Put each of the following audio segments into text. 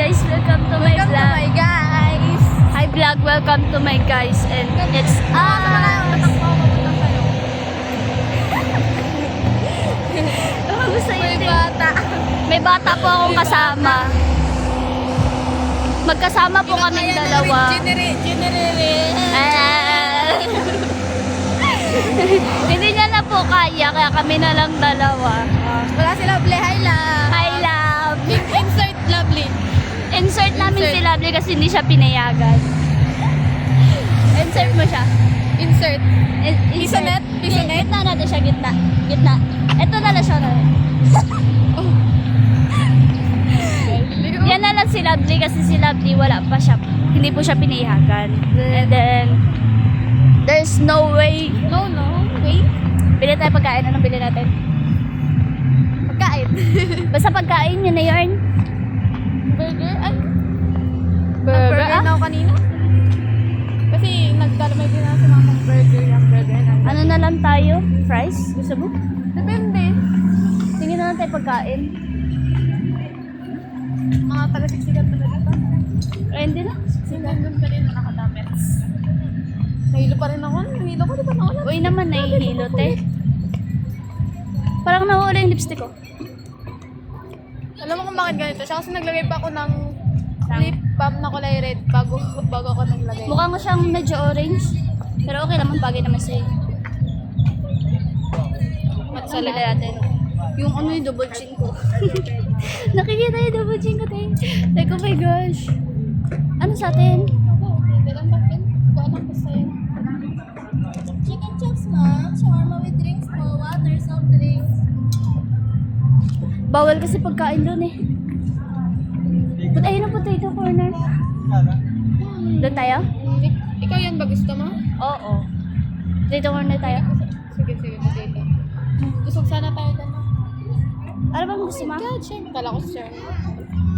guys, welcome to my Welcome to vlog. my guys. Hi vlog, welcome to my guys and it's Kamusta May yun? bata. May bata po akong kasama. Magkasama po kaming dalawa. Hindi niya na po kaya kami na lang dalawa. Wala si Lovely. Hi, love. Hi love. Insert Lovely. Insert namin Insert. si Lovely kasi hindi siya pinayagan. Insert mo siya. Insert. Insert. Pisonet? Pisonet? Gitna natin siya, gitna. Gitna. Ito na lang siya. Yan na lang si Lovely kasi si Lovely wala pa siya. Hindi po siya pinayagan. And then, there's no way. No. Wait. Bili tayo pagkain. Anong bili natin? Pagkain. Basta pagkain, yun na yun. Burger? Ay. Burger, Burger na ako kanina. Kasi nagkalamay din ako sa mamang burger. Yung burger na. Ano na lang tayo? Fries? Gusto mo? Depende. Tingin na lang tayo pagkain. Mga taga-siksikan talaga ito. Ay, hindi na. Sinandun ka rin na nakadamit. Nahilo pa rin ako. Nahilo ko, di ba nawala? Uy naman, nahihilot eh. Parang nawala yung lipstick ko. Alam mo kung bakit ganito siya? Kasi naglagay pa ako ng lip balm na kulay red bago ako naglagay. Mukha mo siyang medyo orange. Pero okay naman, bagay naman sa'yo. At sa natin. Yung ano yung double chin ko. Nakikita yung double chin ko tayo. Like, oh my gosh. Ano sa atin? Kailan ba yun? Kuha lang ko sa'yo. Chicken chops, ma. Shawarma with drinks po. Water, soft drinks. Bawal kasi pagkain doon eh. But ayun ang potato corner. Doon tayo? Ikaw yan ba gusto mo? Oo. Potato corner tayo. Sige, potato. Gusto sana tayo dyan. Ano bang gusto mo? God, syempre. Kala ko sir.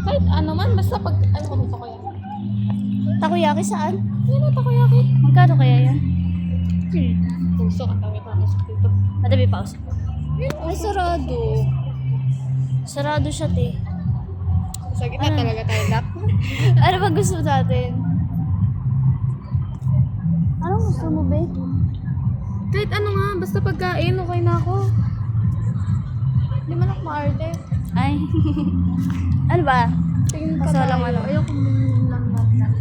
Kahit ano man, basta pag, ano ko gusto ko yan. Takoyaki saan? Yan ang takoyaki. Magkano kaya yan? Gusto ka tawid ako sa dito. Madabi pause. Ay, sarado. Sarado siya, te. Sa gitna Ano? talaga tayo lap. Ano ba gusto natin? Anong gusto mo, be? Kahit ano nga, basta pagkain, okay na ako. Hindi man ako maarte. Ay. Ano ba? Tingin Kaso pa lang tayo. ano. Ayoko